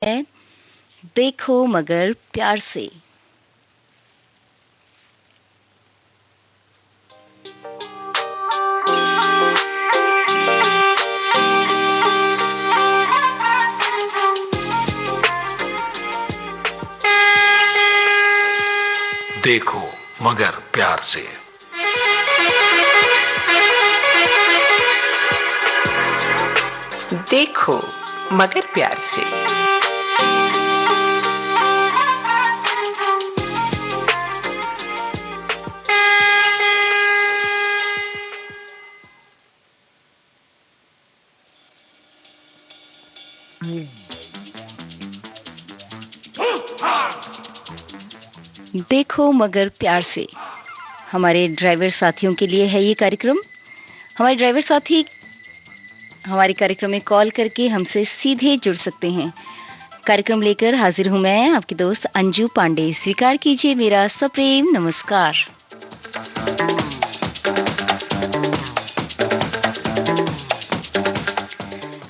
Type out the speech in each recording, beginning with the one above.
है देखो मगर प्यार से। देखो मगर प्यार से। देखो मगर प्यार से। देखो मगर प्यार से हमारे ड्राइवर साथियों के लिए है ये कार्यक्रम। हमारे ड्राइवर साथी हमारे कार्यक्रम में कॉल करके हमसे सीधे जुड़ सकते हैं। कार्यक्रम लेकर हाजिर हूं मैं, आपकी दोस्त अंजू पांडे। स्वीकार कीजिए मेरा सप्रेम नमस्कार।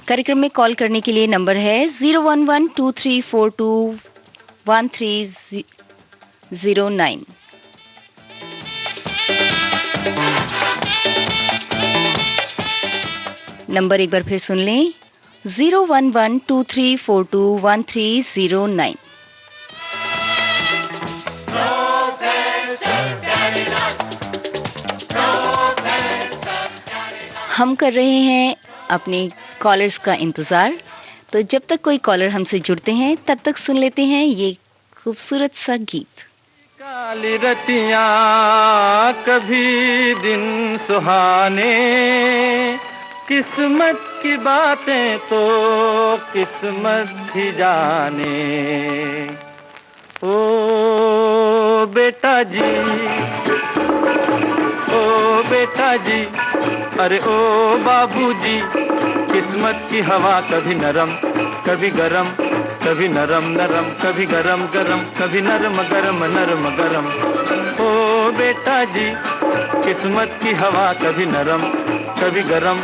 कार्यक्रम में कॉल करने के लिए नंबर है 01123421309। नंबर एक बार फिर सुन लें, 01123421309। हम कर रहे हैं अपने कॉलर्स का इंतजार, तो जब तक कोई कॉलर हमसे जुड़ते हैं तब तक सुन लेते हैं ये खूबसूरत सा गीत। काली रतियां कभी दिन सुहाने, किस्मत की बातें तो किस्मत ही जाने। ओ बेटा जी, ओ बेटा जी, अरे ओ बाबूजी, किस्मत की हवा कभी नरम कभी गरम, कभी नरम नरम कभी गरम गरम, कभी नरम गरम नरम गरम। ओ बेटा जी, किस्मत की हवा कभी नरम कभी गरम,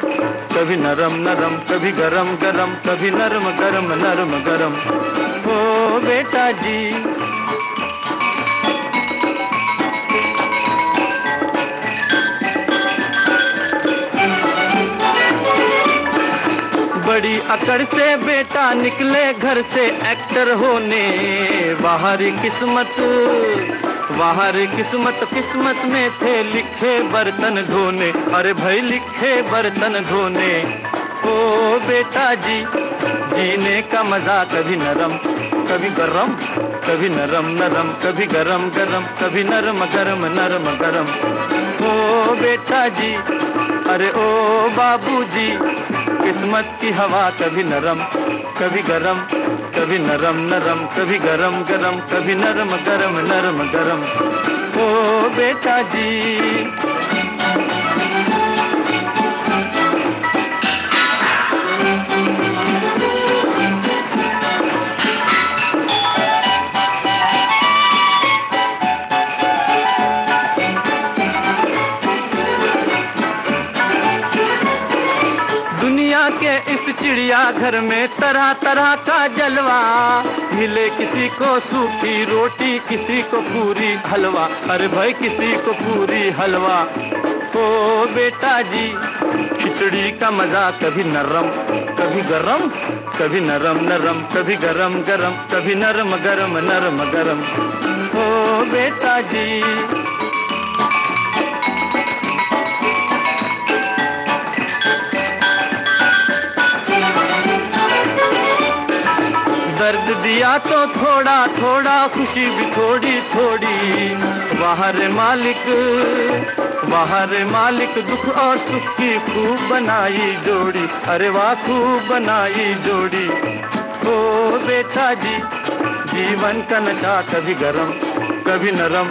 कभी नरम नरम कभी गरम गरम, कभी नरम गरम नरम गरम। ओ बेटा जी। बड़ी अकड़ से बेटा निकले घर से एक्टर होने, बाहरी किस्मत किस्मत में थे लिखे बर्तन धोने। अरे भाई लिखे बर्तन धोने। ओ बेटा जी, जीने का मजा कभी नरम कभी गरम, कभी नरम नरम कभी गरम गरम, कभी नरम गरम नरम गरम। ओ बेटा जी, अरे ओ बाबूजी, किस्मत की हवा कभी नरम कभी गरम, कभी नरम नरम कभी गरम गरम, कभी नरम गरम नरम गरम। ओ बेटा जी। के इस चिड़िया घर में तरह तरह का जलवा, मिले किसी को सूखी रोटी किसी को पूरी हलवा। अरे भाई किसी को पूरी हलवा। ओ बेटा जी, खिचड़ी का मजा कभी नरम कभी गरम, कभी नरम नरम कभी गरम गरम, कभी नरम गरम नरम गरम। ओ बेटा जी। दर्द दिया तो थोड़ा थोड़ा, खुशी भी थोड़ी थोड़ी। बाहर मालिक दुख और सुख की खूब बनाई जोड़ी। अरे वाह खूब बनाई जोड़ी। ओ बेटा जी, जीवन का नशा कभी गरम कभी नरम,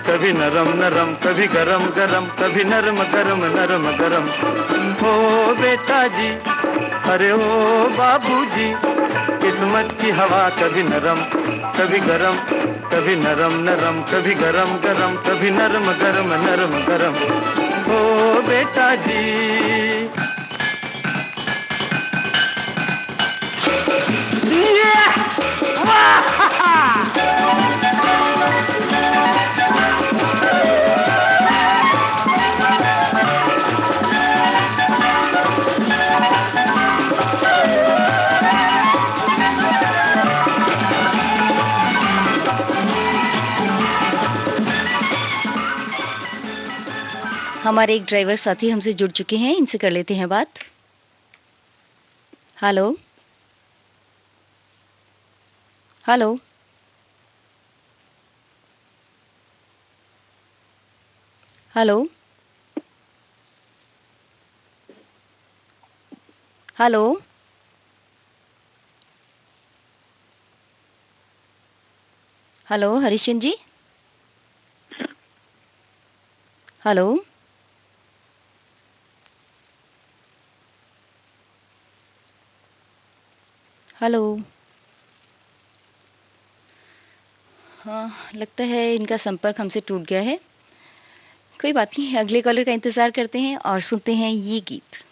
कभी नरम नरम कभी गरम गरम, कभी नरम गरम नरम गरम। ओ बेटा जी, अरे ओ बाबूजी, किस्मत की हवा कभी नरम कभी गरम, कभी नरम नरम कभी गरम गरम, कभी नरम गरम नरम गरम। ओ बेटा जी। हमारे एक ड्राइवर साथी हमसे जुड़ चुके हैं, इनसे कर लेते हैं बात। Hello. Hello. Hello. Hello. Hello Harishan ji. Hello. Hello. हाँ, लगता है इनका संपर्क हमसे टूट गया है। कोई बात नहीं, अगले कॉलर का इंतजार करते हैं और सुनते हैं ये गीत।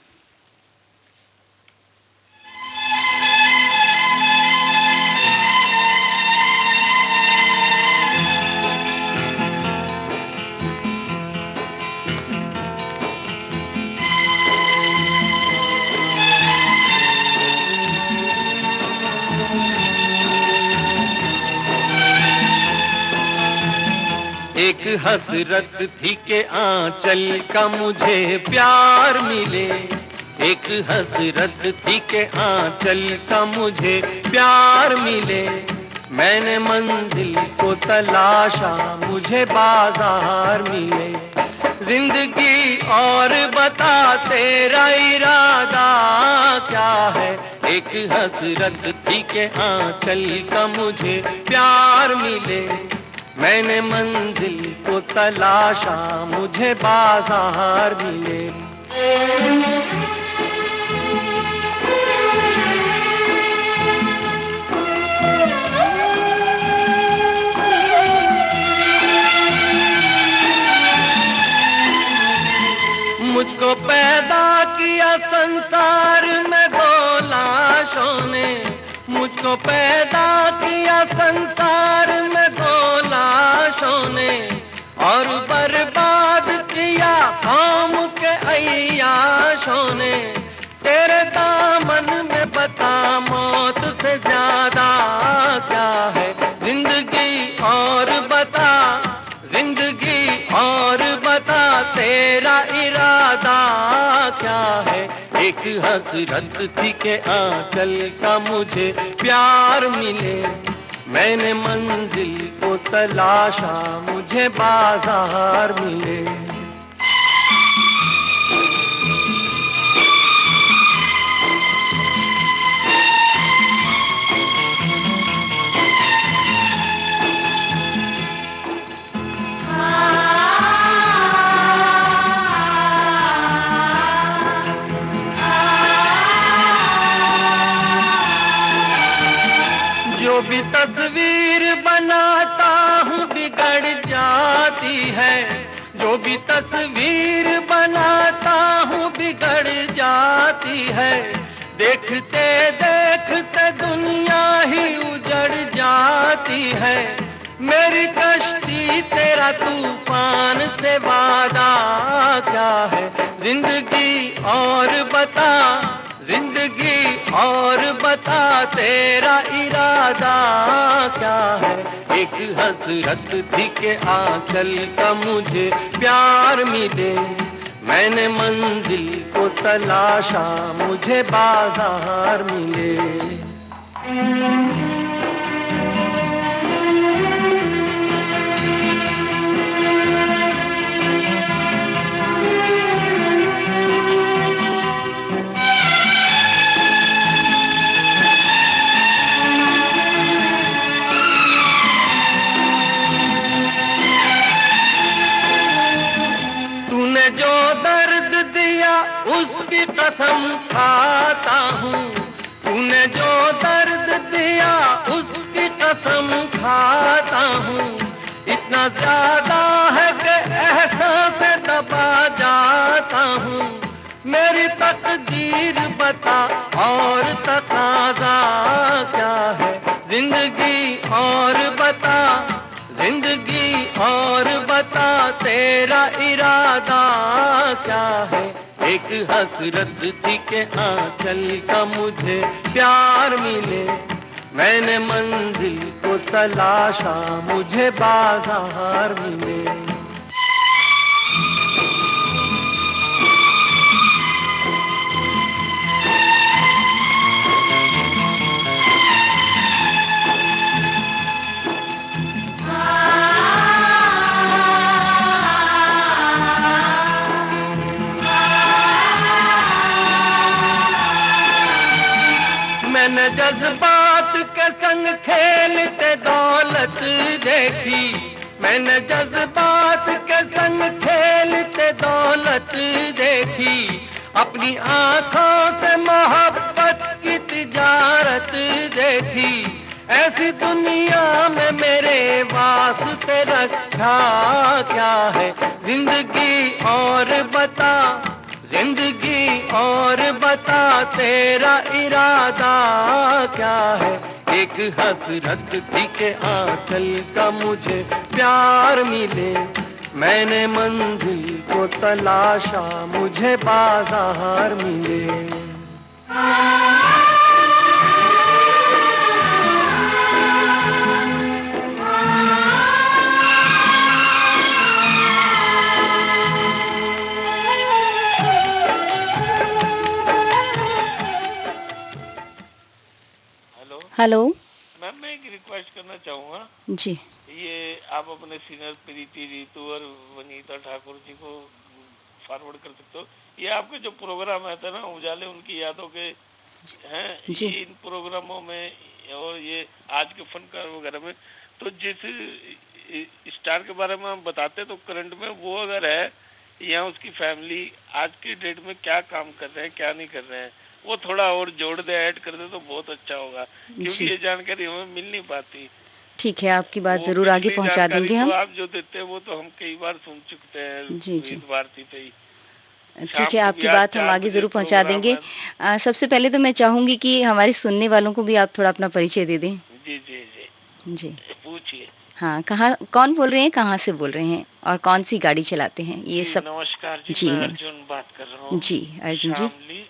एक हसरत थी के आंचल का मुझे प्यार मिले, एक हसरत थी के आंचल का मुझे प्यार मिले। मैंने मंजिल को तलाशा, मुझे बाजार मिले। जिंदगी और बता तेरा इरादा क्या है, एक हसरत थी के आंचल का मुझे प्यार मिले। मैंने मंजिल को तलाशा, मुझे बाजार मिले। मुझको पैदा किया संसार में दो लाशों ने, मुझको पैदा किया संसार में दो लाशों ने, और बर्बाद किया कौम के अय्याशों ने। तेरे दामन में बता मौत से ज्यादा क्या है, जिंदगी और बता, जिंदगी और बता तेरा इरादा क्या है। एक हसरत थी के आंचल का मुझे प्यार मिले। मैंने मंजिल को तलाशा, मुझे बाजार मिले। जो भी तस्वीर बनाता हूँ बिगड़ जाती है, जो भी तस्वीर बनाता हूँ बिगड़ जाती है। देखते देखते दुनिया ही उजड़ जाती है। मेरी कश्ती तेरा तूफान से वादा क्या है, जिंदगी और बता, जिंदगी और बता तेरा इरादा क्या है। एक हसरत थी के आंचल का मुझे प्यार मिले। मैंने मंजिल को तलाशा, मुझे बाजार मिले। जो दर्द दिया उसकी कसम खाता हूँ, तूने जो दर्द दिया उसकी कसम खाता हूँ। इतना ज्यादा है कि एहसास से दबा जाता हूँ। मेरी तकदीर बता और तकाज़ा क्या है, जिंदगी और बता, जिंदगी और बता तेरा इरादा क्या है। एक हसरत थी के आंचल का मुझे प्यार मिले। मैंने मंजिल को तलाशा, मुझे बाजार मिले। खेलते दौलत देखी, मैंने जज्बात के संग खेलते दौलत देखी, अपनी आंखों से मोहब्बत की तिजारत देखी। ऐसी दुनिया में मेरे वास्ते रखा क्या है, जिंदगी और बता, जिंदगी और बता तेरा इरादा क्या है। एक हसरत थी के आंचल का मुझे प्यार मिले, मैंने मंजिल को तलाशा मुझे बाजार मिले। हेलो मैम, मैं एक रिक्वेस्ट करना चाहूँगा। जी। ये आप अपने सीनियर प्रीति, रितु और वनीता ठाकुर जी को फॉरवर्ड कर सकते हो। ये आपके जो प्रोग्राम आता है ना, उजाले उनकी यादों के हैं, जी। ये इन प्रोग्रामों में और ये आज के फनकार वगैरह में, तो जिस स्टार के बारे में हम बताते हैं तो करंट में वो अगर है या उसकी फैमिली आज की डेट में क्या काम कर रहे हैं, क्या नहीं कर रहे हैं, वो थोड़ा और जोड़ दे, ऐड कर दे तो बहुत अच्छा होगा, क्योंकि जी। ये जानकारी हमें मिल नहीं पाती। ठीक है, आपकी बात वो ज़रूर आगे पिछली पहुंचा जानकारी देंगे तो हम। आप जो देते हैं वो तो हम कई बार सुन चुके हैं जी, जी। विविध भारती पे ही। ठीक शाम है, को भी आपकी आज बात हम 4 आगे बजे ज़रूर पहुंचा प्रोग्राम देंगे। है। सबसे पहले तो मैं चाहूँगी कि हमारे सुनने वालों को भी आप थोड़ा अपना परिचय दे दें। जी जी जी, जी। पूछिए। हाँ, कहाँ कौन बोल रहे हैं, कहाँ से बोल रहे हैं और कौन सी गाड़ी चलाते हैं, ये जी सब। नमस्कार जी, जी मैं नमस्कार। अर्जुन बात कर रहा हूँ, जी अर्जुन जी। शामली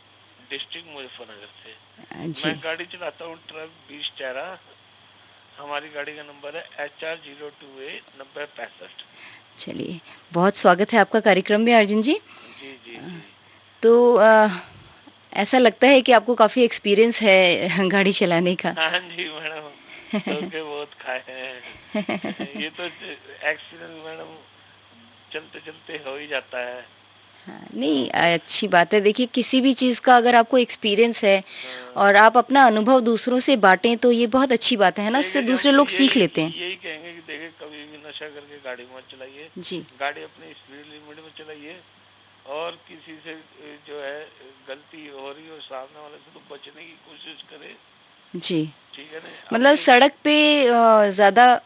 डिस्ट्रिक्ट मुजफ्फरनगर से। जी। मैं गाड़ी चलाता हूँ ट्रक 20 टेरा, हमारी गाड़ी का नंबर है HR02A 9065। चलिए, बहुत स्वागत है आपका कार्यक्रम में अर्जुन जी। जी जी जी। तो ऐसा लगता है कि आपको काफ़ी एक्सपीरियंस है गाड़ी चलाने का। हाँ जी मैडम, धोखे बहुत खाए हैं। ये तो एक्सीडेंट मैडम चलते चलते हो ही जाता है। हाँ, नहीं अच्छी बात है। देखिए, किसी भी चीज़ का अगर आपको एक्सपीरियंस है हाँ। और आप अपना अनुभव दूसरों से बाँटें तो ये बहुत अच्छी बात है ना? उससे देखिए, दूसरे हम लोग सीख यही लेते हैं। यही कहेंगे कि देखिए कभी भी नशा करके गाड़ी मत चलाइए, जी। गाड़ी अपनी स्पीड लिमिट में चलाइए, और किसी से जो है गलती हो रही हो सामने वाले से तो बचने की कोशिश करें। जी। ठीक है ना? मतलब अपनी सड़क पे ज़्यादा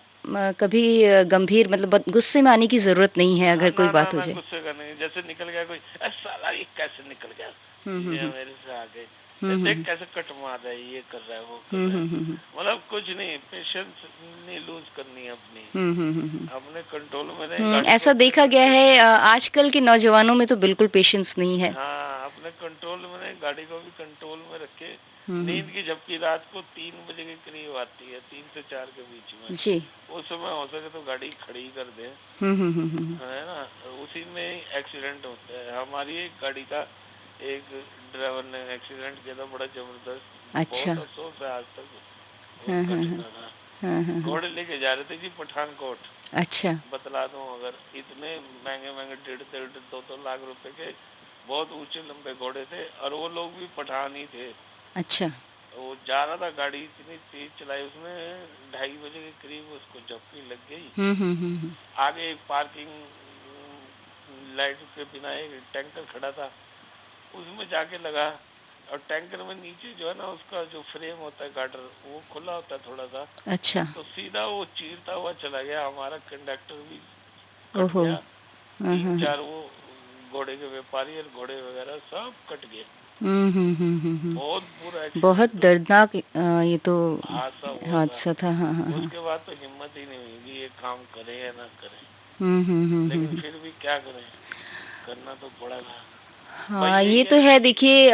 कभी गंभीर मतलब गुस्से में आने की ज़रूरत नहीं है हाँ, अगर कोई ना ना बात हो ना, जाए। गुस्से का नहीं। जैसे निकल गया कोई, अरे साला ये कैसे निकल गया, हुँ, ये हुँ। मेरे से आगे, हुँ, हुँ, देख हुँ। कैसे कट मार रहा है, ये कर रहा है, वो कर हुँ, रहा है। हुँ, हुँ, हुँ। मतलब कुछ नहीं, पेशेंस नहीं लूज करनी है अपनी, हुँ, हुँ, हुँ, हुँ। अपने कंट्रोल में रहें गाड़ी को ऐसा अपने देखा गया कंट्रोल। है आजकल के नौजवानों में तो बिल्कुल पेशेंस नहीं है। हाँ, अपने कंट्रोल में रहें, गाड़ी को भी कंट्रोल में रखे। हुँ, हुँ। नींद की झपकी रात को 3 बजे के करीब आती है, 3 से 4 के बीच में। जी। उस समय हो सके तो गाड़ी खड़ी कर दें, हुँ, हुँ, हुँ, हुँ, हुँ। है ना? उसी में एक्सीडेंट होता है। हमारी एक गाड़ी का एक ड्राइवर ने एक्सीडेंट किया था, बड़ा जबरदस्त, अच्छा। बहुत अफसोस है आज तक वो हाँ, हाँ, हाँ। घटना था। हाँ, हाँ, हाँ। घोड़े लेके जा रहे थे जी पठानकोट, अच्छा। बतला दूं अगर, इतने महंगे महंगे 1.5 लाख रुपए के बहुत ऊंचे लंबे घोड़े थे, और वो लोग भी पठान ही थे। अच्छा। वो जा रहा था, गाड़ी इतनी तेज चलाई उसने, 2:30 बजे के करीब उसको झपकी लग गई। हुँ, हुँ, हुँ, हुँ। आगे एक पार्किंग लाइट के बिना एक टैंकर खड़ा था, उसमें जाके लगा, और टैंकर में नीचे जो है ना उसका जो फ्रेम होता है गार्डर, वो खुला होता है थोड़ा सा, अच्छा। तो सीधा वो चीरता हुआ चला गया। हमारा कंडक्टर भी कट ओहो! गया, हाँ, हाँ, 3-4 हाँ। वो घोड़े के व्यापारी और घोड़े वगैरह सब कट गए। हुँ, हुँ, हुँ, हुँ, हुँ। बहुत बुरा बहुत एक्सीडेंट दर्दनाक ये तो हादसा हुआ था। हादसा था। हाँ, हाँ, हाँ। उसके बाद तो हिम्मत ही नहीं हुई कि ये काम करें या ना करें, हुँ, हुँ, हुँ, हुँ, लेकिन हुँ। फिर भी क्या करें, करना तो पड़ा था। बस हाँ, यही ये है तो है। कि देखिए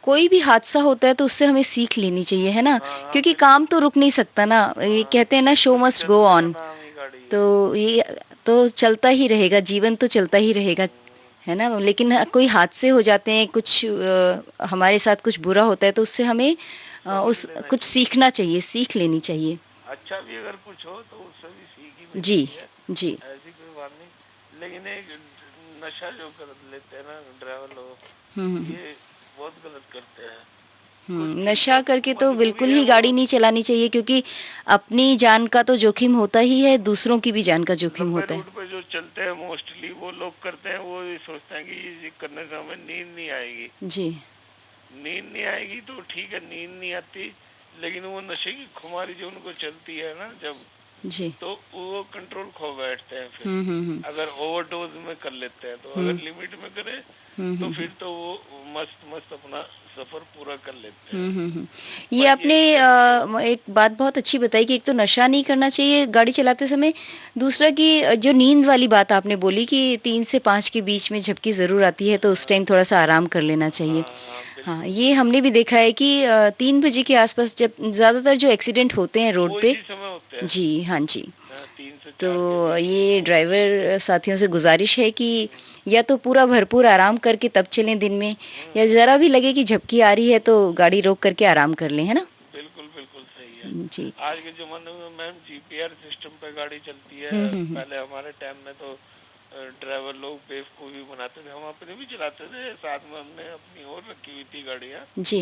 कोई भी हादसा होता है तो उससे हमें सीख लेनी चाहिए, है ना? हाँ हाँ क्योंकि बिल्कुल। काम तो रुक नहीं सकता ना। ये हाँ, कहते हैं ना, शो कुछ मस्ट गो चलने का ऑन। नाम ही गाड़ी है। तो ये तो चलता ही रहेगा, जीवन तो चलता ही रहेगा, है ना? लेकिन कोई हादसे हो जाते हैं, कुछ हमारे साथ कुछ बुरा होता है तो उससे हमें समझ उस लेना कुछ चाहिए। सीखना चाहिए, सीख लेनी चाहिए। अच्छा भी अगर कुछ हो तो उससे भी सीख ही जी, मिलती है, जी। ऐसी कोई बात नहीं। लेकिन एक नशा जो कर लेते हैं ना ड्राइवर लोग, हुँ, हुँ, हुँ। ये बहुत गलत करते हैं। नशा करके तो मजबूरी बिल्कुल है ही वो। गाड़ी नहीं चलानी चाहिए, क्योंकि अपनी जान का तो जोखिम होता ही है, दूसरों की भी जान का जोखिम लंबे होता है। रूट पे जो चलते हैं मोस्टली वो लोग करते हैं, वो ये सोचते हैं कि ये करने से हमें नींद नहीं आएगी। जी। नींद नहीं आएगी तो ठीक है, नींद नहीं आती, लेकिन वो नशे की खुमारी जो उनको चलती है ना जब, जी। तो वो कंट्रोल खो बैठते हैं फिर। हम्म। अगर ओवरडोज में कर लेते हैं तो, हम्म। अगर लिमिट में करें तो फिर तो वो मस्त मस्त अपना सफर पूरा कर लेते हैं। ये बस आपने यही कहना है। एक बात बहुत अच्छी बताई कि एक तो नशा नहीं करना चाहिए गाड़ी चलाते समय, दूसरा कि जो नींद वाली बात आपने बोली कि 3 से 5 के बीच में झपकी ज़रूर आती है, तो उस टाइम थोड़ा-सा आराम कर लेना चाहिए। हाँ हाँ, बिल्कुल ये हमने भी देखा है कि 3 बजे के आस-पास जब ज़्यादातर जो एक्सीडेंट होते हैं रोड वो पे। इसी समय होते हैं। जी, हाँ जी। 3 से 4 के तो बीच ये में। ड्राइवर साथियों से गुज़ारिश है कि या तो पूरा भरपूर आराम करके तब चलें दिन में, या ज़रा भी लगे कि झपकी आ रही है तो गाड़ी रोक करके आराम कर लें, है ना? बिल्कुल बिल्कुल सही है। जी। आज के ज़माने में मैम जीपीआर सिस्टम पे गाड़ी चलती है। हुँ। पहले हमारे टाइम में तो ड्राइवर लोग बेवकूफ़ी बनाते थे, हम अपने भी चलाते थे, साथ में हमने अपनी और रखी हुई थी गाड़ियाँ। जी।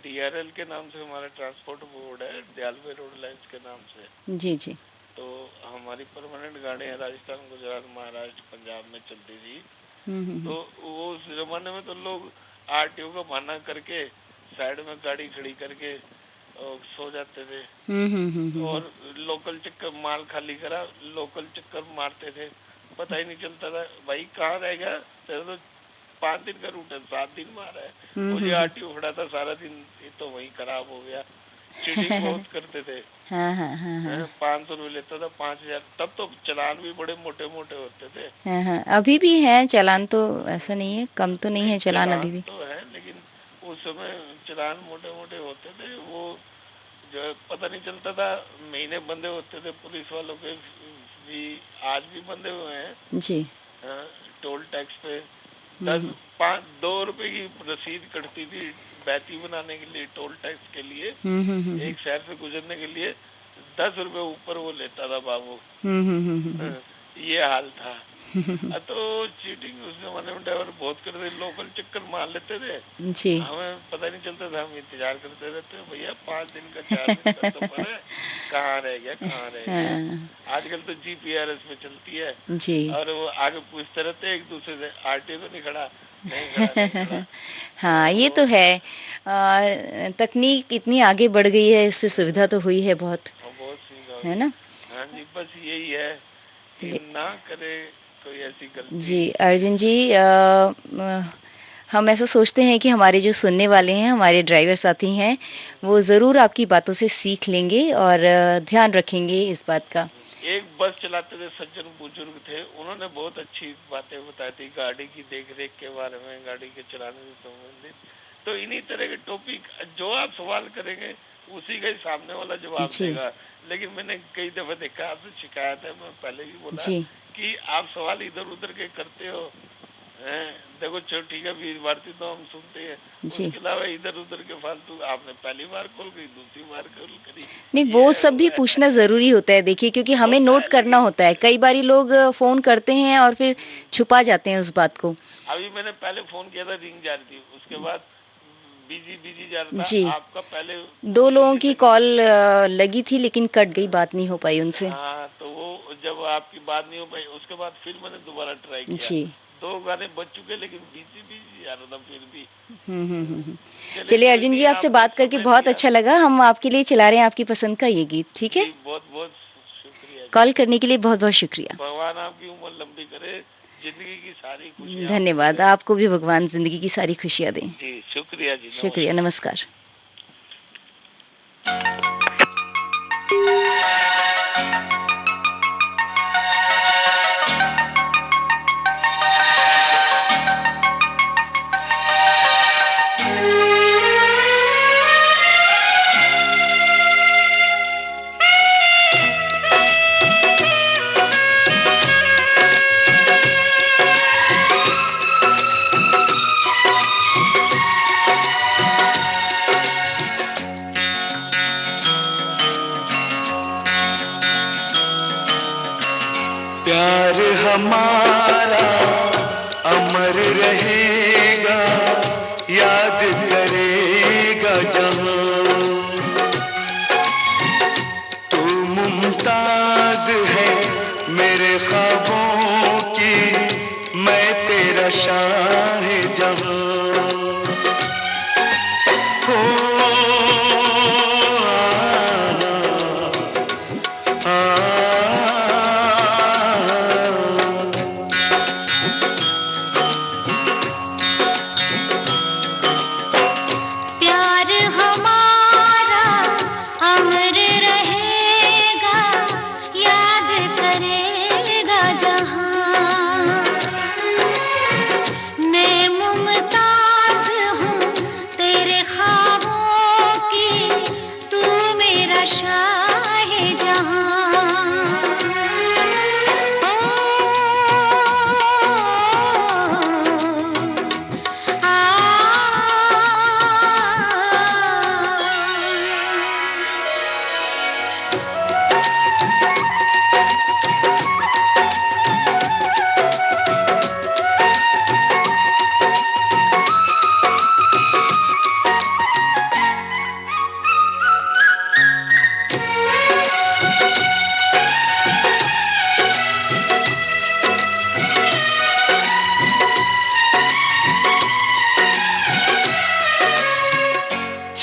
डीआरएल के नाम से हमारा ट्रांसपोर्ट बोर्ड है, दयालवे रोड लाइन्स के नाम से। जी, जी। तो हमारी परमानेंट गाड़ियाँ राजस्थान, गुजरात, महाराष्ट्र, पंजाब में चलती थी। हुँ। तो वो उस ज़माने में तो लोग आरटीओ का बहाना करके साइड में गाड़ी खड़ी करके सो जाते थे। हुँ। और लोकल चक्कर, माल खाली करा, लोकल चक्कर मारते थे, पता ही नहीं चलता था भाई कहाँ रह गया, तेरा तो 5 दिन का रूट है, 7 दिन मारा है, मुझे आरटीओ खड़ा था सारा दिन, ये तो वही खराब हो गया। चीटिंग बहुत करते थे। हाँ। 500 रुपये लेता था, 5,000, तब तो चालान भी बड़े मोटे मोटे होते थे। हाँ। अभी भी हैं चालान, तो ऐसा नहीं है, कम तो नहीं है चालान अभी भी। तो है, लेकिन उस समय चालान मोटे मोटे होते थे। वो जो है पता नहीं चलता था, महीने बंधे होते थे पुलिस वालों के भी, आज भी बंधे हुए हैं। जी। टोल टैक्स पे 2 रुपए की रसीद कटती थी बैती बनाने के लिए, टोल टैक्स के लिए। एक शहर से गुजरने के लिए 10 रुपए ऊपर वो लेता था बाबू। ये हाल था। तो चीटिंग उस जमाने में ड्राइवर बहुत करते थे, लोकल चक्कर मार लेते थे, जी। हमें पता नहीं चलता था, हम इंतजार करते रहते हैं, भैया 5 दिन का 4 दिन का सफर है, कहाँ रह गया। हाँ। आजकल तो जीपीआरएस पे चलती है, जी। और वो आगे पूछते रहते हैं एक दूसरे से, आरटीओ तो नहीं खड़ा, नहीं खड़ा। हाँ, ये तो है। तकनीक इतनी आगे बढ़ गई है, इससे सुविधा तो हुई है बहुत, बहुत सुविधा है हुई। ना? हाँ जी, बस यही है कि चलिए। ना करे कोई ऐसी गलती। जी, अर्जुन जी, हम ऐसा सोचते हैं कि हमारे जो सुनने वाले हैं, हमारे ड्राइवर साथी हैं, वो ज़रूर आपकी बातों से सीख लेंगे और ध्यान रखेंगे इस बात का। एक बस चलाते थे, सज्जन बुजुर्ग थे, उन्होंने बहुत अच्छी बातें बताई थी गाड़ी की देख रेख के बारे में, गाड़ी के चलाने से संबंधित। तो इन्हीं तरह के टॉपिक जो आप सवाल करेंगे उसी का ही सामने वाला जवाब जी। देगा। लेकिन मैंने कई दफा देखा, आपसे शिकायत है, मैं पहले भी बोला जी। कि आप सवाल इधर उधर के करते हो। देखो चलो ठीक है, वीर भारती तो हम सुनते हैं, जी। उसके अलावा इधर उधर के फालतू आपने पहली बार कॉल करी, दूसरी बार कॉल करी, नहीं, ये वो है, सब भी है। पूछना ज़रूरी होता है, देखिए, क्योंकि हमें होता नोट है, करना लेकिन होता है। कई बारी लोग फ़ोन करते हैं और फिर छुपा जाते हैं उस बात को। अभी मैंने पहले फोन किया था, रिंग जा रही थी, उसके बाद बिजी जा रहा जी। था, आपका पहले 2 लोगों की लगी। कॉल लगी थी, लेकिन कट गई, बात नहीं हो पाई उनसे। हाँ, तो वो जब आपकी बात नहीं हो पाई, उसके बाद फिर मैंने दोबारा ट्राई किया। जी। 2 गाने बज चुके, लेकिन बिजी जा रहा था फिर भी। चलिए कोई अर्जुन नहीं, जी, आपसे आपने बात करके समय बहुत दिया। अच्छा लगा। हम आपके लिए चला रहे हैं आपकी पसंद का ये गीत, ठीक है? जी, बहुत बहुत शुक्रिया। कॉल करने के लिए बहुत-बहुत शुक्रिया। भगवान आपकी उम्र लंबी करे, जिंदगी की सारी खुशियाँ धन्यवाद। आपको भी भगवान ज़िंदगी की सारी खुशियाँ दें। जी, शुक्रिया जी, शुक्रिया, नमस्कार। प्यार हमारा अमर रहेगा, याद करेगा नाज है मेरे ख्वाबों की, मैं तेरा शाह जहां हो। प्यार हमारा अमर रहेगा, याद करेगा जहां। मैं मुमताज हूँ तेरे ख्वाबों की, तू मेरा शाह जहां।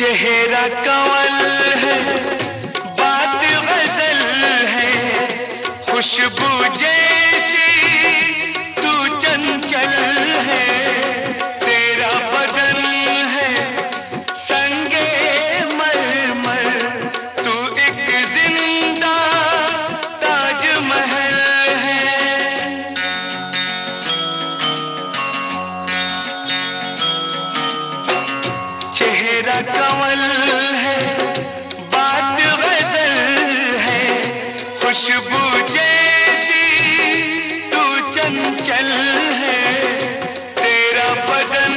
चेहरा कंवल है, बात गजल है, खुशबू जैसी तू चंचल है। तेरा बदन है संगे मरमर, तू एक जिंदा ताजमहल है। चेहरा कंवल है, बात गजल है, खुशबू जैसी तू चंचल है। तेरा बदन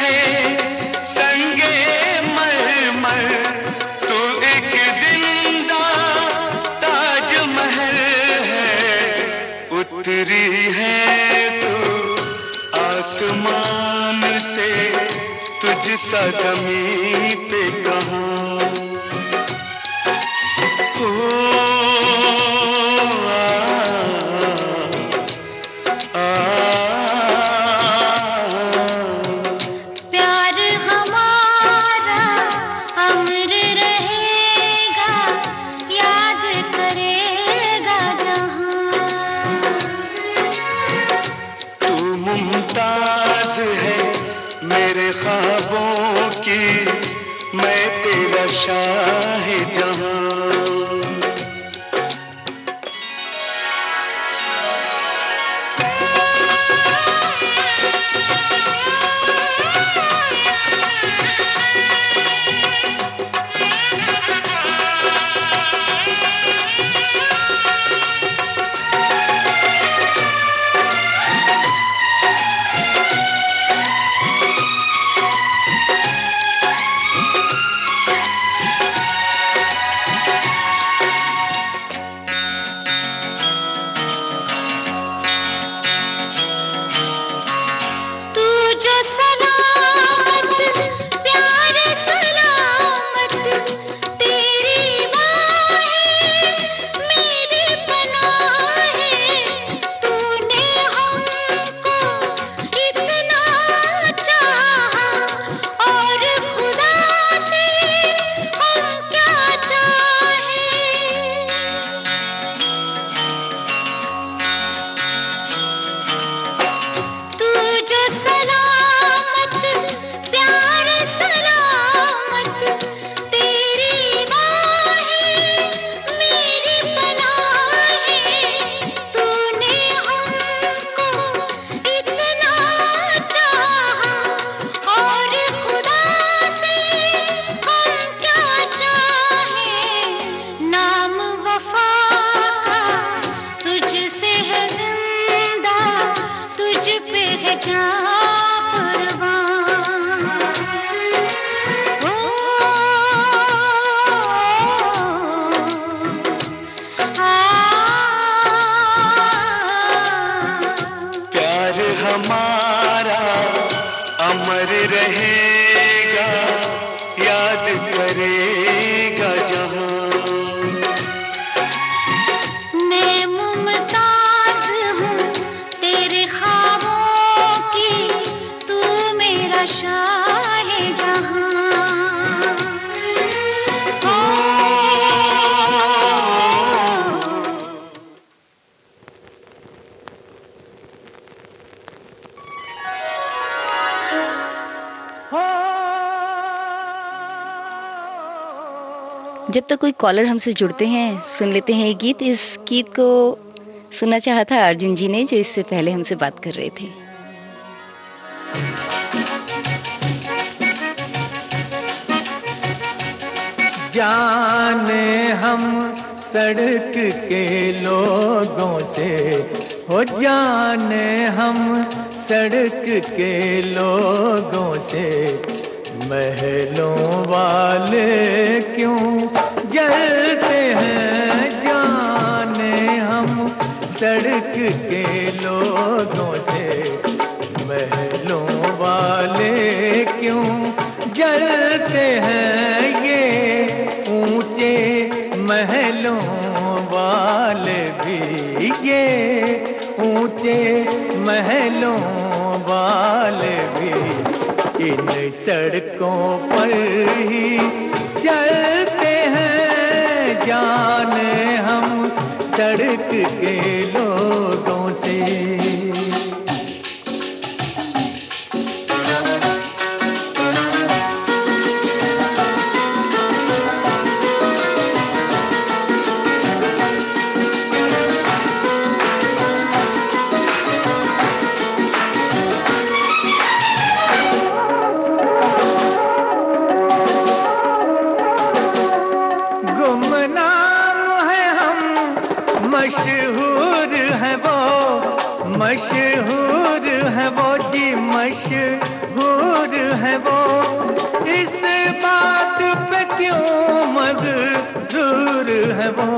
है संगे मरमर, तू एक जिंदा ताजमहल है। उतरी है तू आसमान से, तुझ सा ज़मीं पे कहाँ हो। प्यार हमारा अमर रहेगा, याद करेगा जहां। तू मुमताज है मेरे ख्वाबों की, मैं तेरा शाह जहां। जब तक कोई कॉलर हमसे जुड़ते हैं, सुन लेते हैं ये गीत। इस गीत को सुनना चाहा था अर्जुन जी ने, जो इससे पहले हमसे बात कर रहे थे। जाने हम सड़क के लोगों से, हो जाने हम सड़क के लोगों से, महलों वाले क्यों जलते हैं। जाने हम सड़क के लोगों से, महलों वाले क्यों जलते हैं। ये ऊंचे महलों वाले भी, ये ऊंचे महलों वाले भी इन सड़कों पर ही चलते हैं। जाने हम सड़क के लोगों से। मशहूर है वो जी, मशहूर है वो। इस बात पे क्यों मगरूर है वो।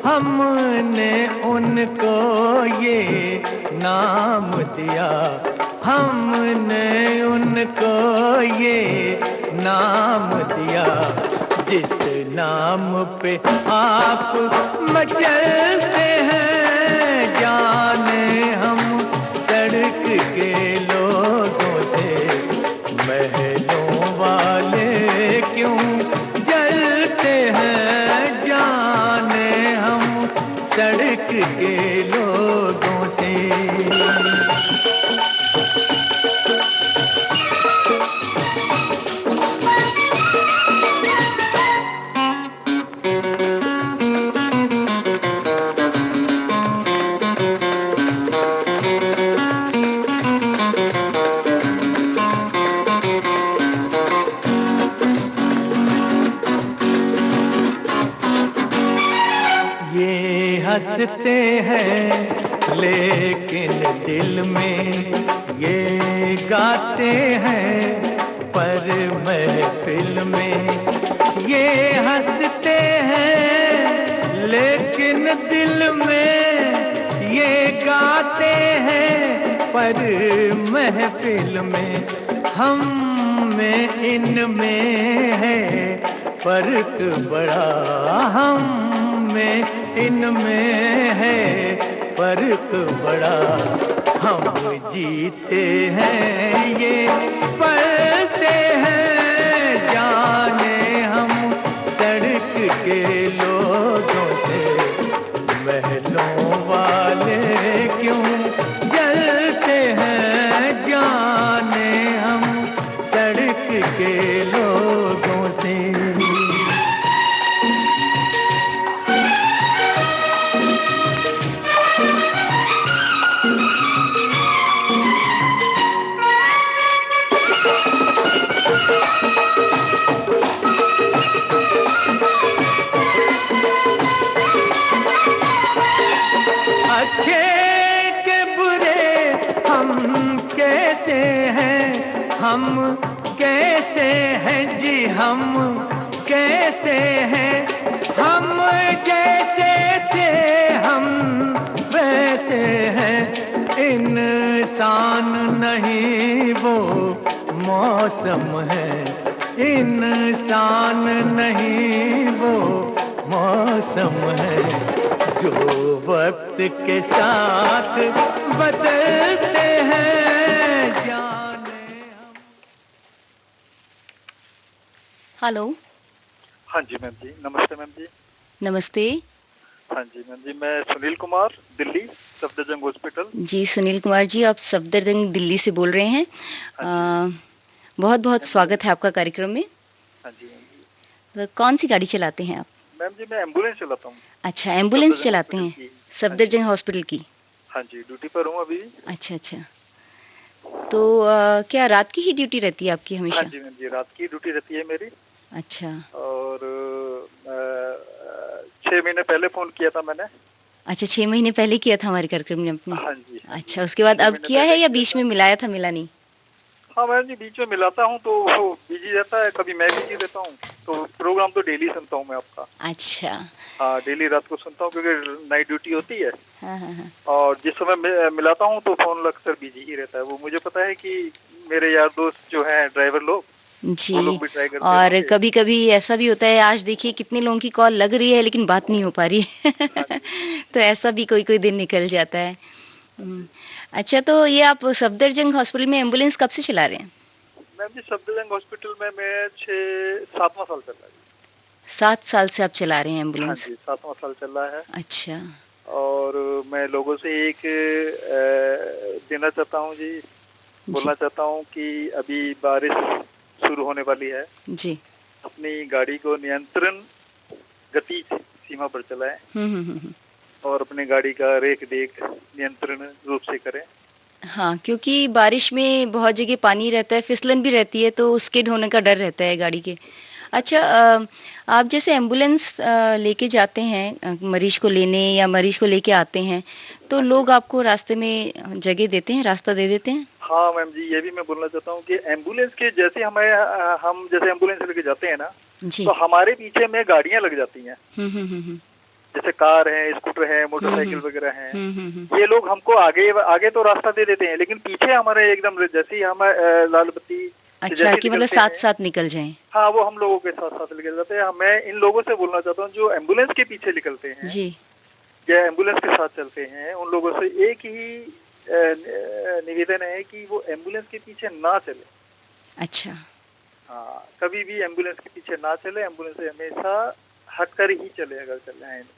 हमने उनको ये नाम दिया, हमने उनको ये नाम दिया, जिस नाम पे आप मचलते हैं। जाने हम सड़क के लोगों से, महलों वाले क्यों जलते हैं। जाने हम सड़क के लोगों से। हंसते हैं लेकिन दिल में ये गाते हैं, पर महफिल में ये हंसते हैं लेकिन दिल में ये गाते हैं, पर महफिल में हम में इनमें है फर्क बड़ा। हम में इनमें है फर्क बड़ा। हम जीते हैं ये पढ़ते हैं। जाने हम सड़क के लोगों से, महलों वाले क्यों जलते हैं। जाने हम सड़क के लोगों से। अच्छे के बुरे हम कैसे हैं, हम कैसे हैं जी, हम कैसे हैं। हम जैसे थे हम वैसे हैं। इंसान नहीं वो मौसम है, इंसान नहीं वो मौसम है, जो वक्त के साथ बदलते हैं। जाने हम। हेलो। हाँ जी मैम जी, नमस्ते मैम जी। नमस्ते। हाँ जी मैम जी, मैं सुनील कुमार, दिल्ली सफदरजंग हॉस्पिटल। जी सुनील कुमार जी, आप सफदरजंग दिल्ली से बोल रहे हैं। बहुत बहुत स्वागत है आपका कार्यक्रम में। हाँ जी मैम जी। तो कौन सी गाड़ी चलाते हैं आप? मैम जी मैं एम्बुलेंस चलाता हूँ। अच्छा, एम्बुलेंस सफदरजंग चलाते हॉस्पिटल हैं, की। हाँ सफदरजंग जी। हॉस्पिटल की। हाँ जी, ड्यूटी पर हूँ अभी। अच्छा, अच्छा। तो क्या रात की ही ड्यूटी रहती है आपकी हाँ हमेशा? जी मैम जी, रात की ड्यूटी रहती है मेरी। अच्छा, और 6 महीने पहले फ़ोन किया था मैंने। अच्छा 6 महीने पहले किया था हमारे कार्यक्रम में आपने? हाँ जी, हाँ जी। अच्छा, उसके बाद 6 अब महीने किया पहले है या किया बीच था। में मिलाया था, मिला नहीं? हाँ मैम जी, बीच में मिलाता हूँ तो वो बिज़ी रहता है, कभी मैं बिज़ी रहता हूँ। तो प्रोग्राम तो डेली सुनता हूँ मैं आपका। अच्छा। हाँ, डेली रात को सुनता हूँ क्योंकि नाइट ड्यूटी होती है। हाँ, हाँ, हाँ। और जिस समय मिलाता हूँ तो फ़ोन अक्सर बिज़ी ही रहता है। वो मुझे पता है कि मेरे यार दोस्त जो हैं ड्राइवर लोग, वो जी, लोग भी ट्राई करते और होंगे। कभी-कभी ऐसा भी होता है, आज देखिए कितने लोगों की कॉल लग रही है लेकिन बात नहीं हो पा रही है। हाँ जी, हाँ जी। तो ऐसा भी कोई-कोई दिन निकल जाता है। हाँ हुँ। जी। अच्छा, तो ये आप सफदरजंग हॉस्पिटल में एम्बुलेंस कब से चला रहे हैं? मैम जी सफदरजंग हॉस्पिटल में मैं 7वां साल चल रहा है। 7 साल से आप चला रहे हैं हाँ एम्बुलेंस? जी, 7वां साल चल रहा है। अच्छा। और मैं लोगों से एक देना चाहता हूँ जी, जी, बोलना चाहता हूँ कि अभी बारिश शुरू होने वाली है। जी। अपनी गाड़ी को नियंत्रण गति सीमा पर चलाएँ हुँ, हुँ, हुँ, हुँ। और अपनी गाड़ी का रेख-देख नियंत्रण रूप से करें। हाँ, क्योंकि बारिश में बहुत जगह पानी रहता है, फिसलन भी रहती है, तो स्किड होने का डर रहता है गाड़ी के। हाँ अच्छा, जी। आप जैसे एम्बुलेंस लेके जाते हैं मरीज़ को लेने या मरीज़ को लेके आते हैं, तो हाँ जी। लोग आपको रास्ते में जगह देते हैं, रास्ता दे देते हैं? हाँ मैम जी, ये भी मैं बोलना चाहता हूँ कि एम्बुलेंस के जैसे हम जैसे एम्बुलेंस लेके जाते हैं ना, जी। तो हमारे पीछे में गाड़ियाँ लग जाती हैं। हुँ, हुँ, हुँ, हुँ। जैसे कार है, स्कूटर है, हुँ, मोटरसाइकिल हुँ। वगैरह हैं। हुँ, हुँ, हुँ। ये लोग हमको आगे आगे तो रास्ता दे देते हैं, लेकिन पीछे हमारे एकदम जैसे ही हम लाल बत्ती से अच्छा, जैसे ही कि मतलब निकलते हैं, साथ-साथ निकल जाएँ। हाँ, वो हम लोगों के साथ-साथ निकल जाते हैं। मैं इन लोगों से बोलना चाहता हूँ जो एम्बुलेंस के पीछे निकलते हैं जी। या एम्बुलेंस के साथ चलते हैं, उन लोगों से एक ही निवेदन है कि वो एम्बुलेंस के पीछे ना चलें। अच्छा। हाँ, कभी भी एम्बुलेंस के पीछे ना चले, एम्बुलेंस से हमेशा हटकर ही चले अगर चलना है तो।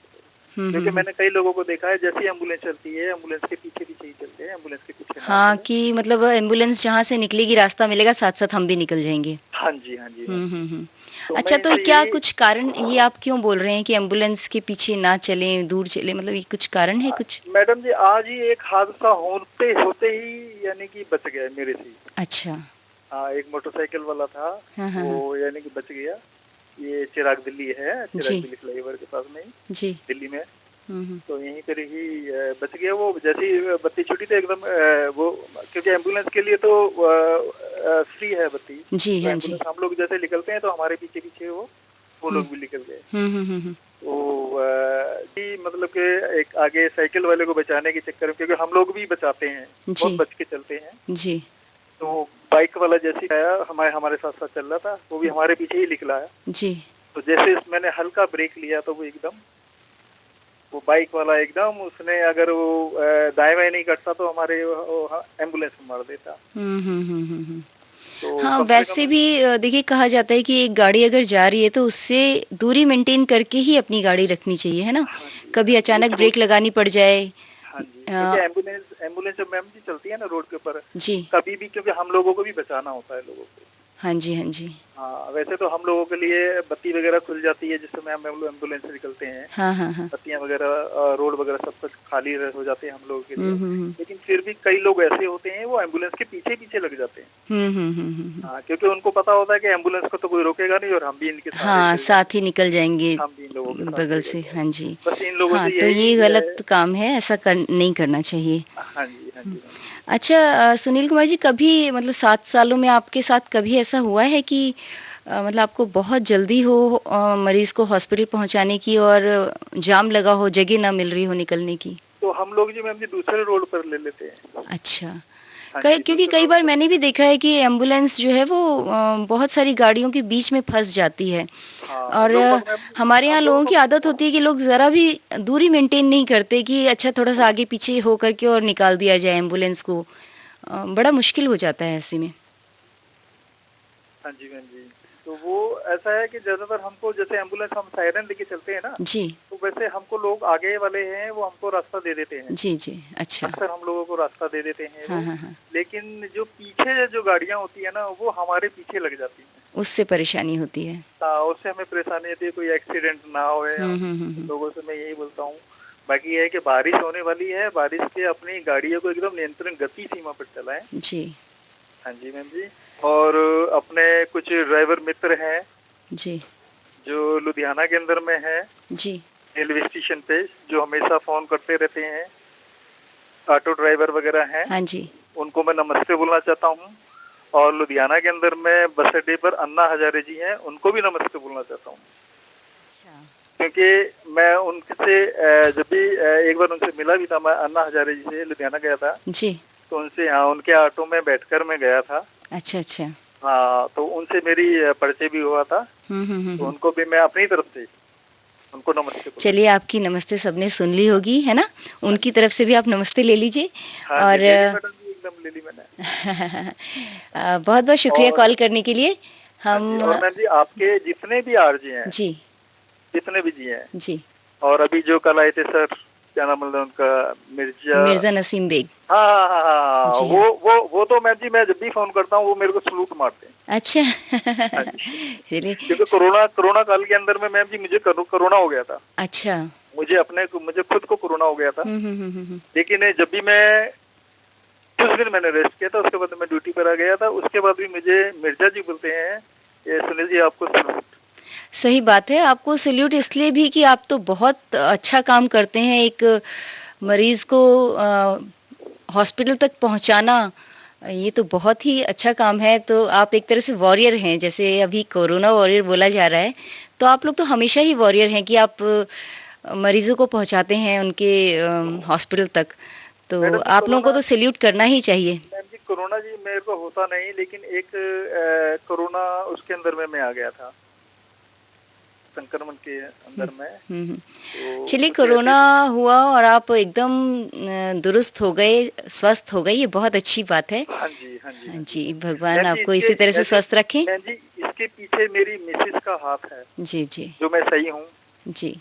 हुँ, हुँ, क्योंकि हुँ। मैंने कई लोगों को देखा है जैसे ही एम्बुलेंस चलती है, एम्बुलेंस के पीछे-पीछे ही चलते हैं, एम्बुलेंस के पीछे ना हाँ, चलें। कि मतलब एम्बुलेंस जहाँ से निकलेगी रास्ता मिलेगा, साथ-साथ हम भी निकल जाएँगे। हाँ जी, हाँ जी, हाँ हुँ, जी। हुँ, हुँ। तो मैं अच्छा, तो इनसे क्या यही कुछ कारण ये आप क्यों बोल रहे हैं कि एम्बुलेंस के पीछे ना चलें, दूर चलें, मतलब ये कुछ कारण है कुछ? मैडम जी आज ही एक हादसा होते होते ही यानी कि बच गया मेरे से ही। अच्छा। हाँ, एक मोटरसाइकिल वाला था, हाँ, हाँ, हाँ। वो यानी कि बच गया। ये चिराग दिल्ली है, चिराग जी, दिल्ली फ्लाईओवर के पास में ही, जी। दिल्ली में। हुँ, हुँ। तो यहीं पर ही बच गया वो जैसे ही बत्ती छूटी तो एकदम वो क्योंकि एम्बुलेंस के लिए तो फ्री है बत्ती। जी, तो हाँ जी। एम्बुलेंस हम लोग जैसे निकलते हैं तो हमारे पीछे-पीछे वो हुँ। लोग भी निकल गए। हुँ, हुँ, हुँ, हुँ। तो जी मतलब कि एक आगे साइकिल वाले को बचाने के चक्कर में क्योंकि हम लोग भी बचाते हैं, जी, बहुत बच के चलते हैं। जी, तो बाइक वाला जैसे ही आया हमारे हमारे साथ-साथ चल रहा था, वो भी हमारे पीछे ही निकला है। जी। तो जैसे मैंने हल्का ब्रेक लिया तो वो बाइक वाला एकदम उसने अगर वो दाएँ-बाएँ नहीं करता तो हमारे एम्बुलेंस में मार देता। हुँ, हुँ, हुँ, हुँ, हुँ। तो हाँ, कम से वैसे कम भी देखिए कहा जाता है कि एक गाड़ी अगर जा रही है तो उससे दूरी मेंटेन करके ही अपनी गाड़ी रखनी चाहिए, है ना? हाँ जी, हाँ कभी जी, वो अचानक छोड़ ब्रेक लगानी पड़ जाए। हाँ जी, क्योंकि अ, एम्बुलेंस एम्बुलेंस जब मैम जी चलती है ना रोड के ऊपर, जी। कभी भी क्योंकि हम लोगों को भी बचाना होता है लोगों को। हाँ जी, हाँ जी। हाँ, वैसे तो हम लोगों के लिए बत्ती वगैरह खुल जाती है जिस समय हम एम्बुलेंस से निकलते हैं। हाँ, हाँ, हाँ। बत्तियाँ वगैरह रोड वगैरह सब कुछ खाली हो जाते हैं हम लोगों के हुँ, लिए। हुँ, हुँ। लेकिन फिर भी कई लोग ऐसे होते हैं वो एम्बुलेंस के पीछे-पीछे लग जाते हैं। हुँ, हुँ, हुँ, हुँ, हुँ। हाँ, क्योंकि उनको पता होता है कि एम्बुलेंस को तो कोई रोकेगा नहीं और हम भी इनके सहारे हाँ, निकल जाएँगे। साथ ही निकल जाएँगे हम भी इन लोगों के साथ बगल निकल से, हाँ जाएँगे। जी। बस इन लोगों हाँ, से तो ये यही गलत काम है, ऐसा नहीं करना चाहिए। हाँ जी, हाँ हुँ। जी, मैम जी। अच्छा, सुनील कुमार जी, कभी मतलब 7 सालों में आपके साथ कभी ऐसा हुआ है कि मतलब आपको बहुत जल्दी हो मरीज़ को हॉस्पिटल पहुँचाने की और जाम लगा हो, जगह ना मिल रही हो निकलने की? तो हम लोग जी मैम जी दूसरे रोड पर ले लेते हैं। अच्छा। हाँ कई जी, क्योंकि दूसरे कई रोड बार पर मैंने भी देखा है कि एम्बुलेंस जो है वो बहुत सारी गाड़ियों के बीच में फँस जाती है। हाँ, और लोग बाग मैम जी हमारे यहाँ हम लोगों लोगों को की आदत होती है कि लोग ज़रा भी दूरी मेंटेन नहीं करते कि अच्छा थोड़ा-सा आगे-पीछे हो करके और निकाल दिया जाए एम्बुलेंस को। बड़ा मुश्किल हो जाता है ऐसे में। हाँ जी, मैम जी। तो वो ऐसा है कि ज़्यादातर हमको जैसे एम्बुलेंस हम सायरन लेके चलते हैं ना, जी। तो वैसे हमको लोग आगे वाले हैं वो हमको रास्ता दे देते हैं। जी, जी। अच्छा। अक्सर हम लोगों को रास्ता दे देते हैं हाँ, वो। हाँ, हाँ। लेकिन जो पीछे जो गाड़ियाँ होती है ना, वो हमारे पीछे लग जाती हैं। उससे परेशानी होती है। हाँ, उससे हमें परेशानी होती है, कोई एक्सीडेंट ना होए। हम्म। लोगों से मैं यही बोलता हूँ। बाकी ये है कि बारिश होने वाली है, बारिश के अपनी गाड़ियों को एकदम नियंत्रण गति सीमा पर चलाएं। जी हाँ जी मैम जी। और अपने कुछ ड्राइवर मित्र हैं जी जो लुधियाना के अंदर में है, जी रेलवे स्टेशन पे, जो हमेशा फोन करते रहते हैं, ऑटो ड्राइवर वगैरह हैं, हाँ जी। उनको मैं नमस्ते बोलना चाहता हूँ। और लुधियाना के अंदर में बस अड्डे पर अन्ना हजारे जी हैं, उनको भी नमस्ते बोलना चाहता हूँ। अच्छा। क्योंकि मैं उनसे जब भी एक बार उनसे मिला भी था, मैं अन्ना हजारे जी से लुधियाना गया था, जी। तो उनसे, हाँ, उनके ऑटो में बैठकर मैं गया था। अच्छा अच्छा। हाँ, तो उनसे मेरी परिचय भी हुआ था। तो उनको भी मैं अपनी तरफ से उनको नमस्ते बोलूं। चलिए, आपकी नमस्ते सबने सुन ली होगी, है ना? उनकी तरफ से भी आप नमस्ते ले लीजिए। हाँ और जी, ले ली मैडम जी, एकदम ले ली मैंने। बहुत बहुत शुक्रिया कॉल करने के लिए। हम और मैम जी, आपके जितने भी आरजे हैं, जी, जितने भी जी हैं, जी, और अभी जो कल आए थे सर, क्या नाम है उनका, मिर्जा नसीम बेग। हाँ हाँ हाँ हाँ, जी हाँ। वो तो मैम जी, मैं जब भी फोन करता हूँ वो मेरे को सलूट मारते हैं। अच्छा। हाँ जी। चलिए। क्योंकि कोरोना काल के अंदर में मैम जी मुझे कोरोना हो गया था। अच्छा। मुझे खुद को कोरोना हो गया था। लेकिन जब भी मैं कुछ दिन मैंने रेस्ट किया था, उसके बाद मैं ड्यूटी पर आ गया था, उसके बाद भी मुझे मिर्जा जी बोलते हैं, ये सुनील जी आपको सलूट। सही बात है, आपको सैल्यूट इसलिए भी कि आप तो बहुत अच्छा काम करते हैं। एक मरीज को हॉस्पिटल तक पहुंचाना, ये तो बहुत ही अच्छा काम है। तो आप एक तरह से वॉरियर हैं, जैसे अभी कोरोना वॉरियर बोला जा रहा है, तो आप लोग तो हमेशा ही वॉरियर हैं कि आप मरीजों को पहुंचाते हैं उनके हॉस्पिटल तक। तो आप लोगों को तो सैल्यूट करना ही चाहिए। मैम जी, कोरोना जी मेरे को होता नहीं, लेकिन एक कोरोना उसके अंदर में मैं आ गया था, संक्रमण के अंदर में। तो चलिए, कोरोना हुआ और आप एकदम दुरुस्त हो गए, स्वस्थ हो गए, ये बहुत अच्छी बात है। हाँ जी, हाँ जी, हाँ जी, भगवान आपको इसी तरह से स्वस्थ रखें। मैम जी, इसके पीछे मेरी मिसेस का हाथ है। जी जी। जो मैं सही हूँ। जी,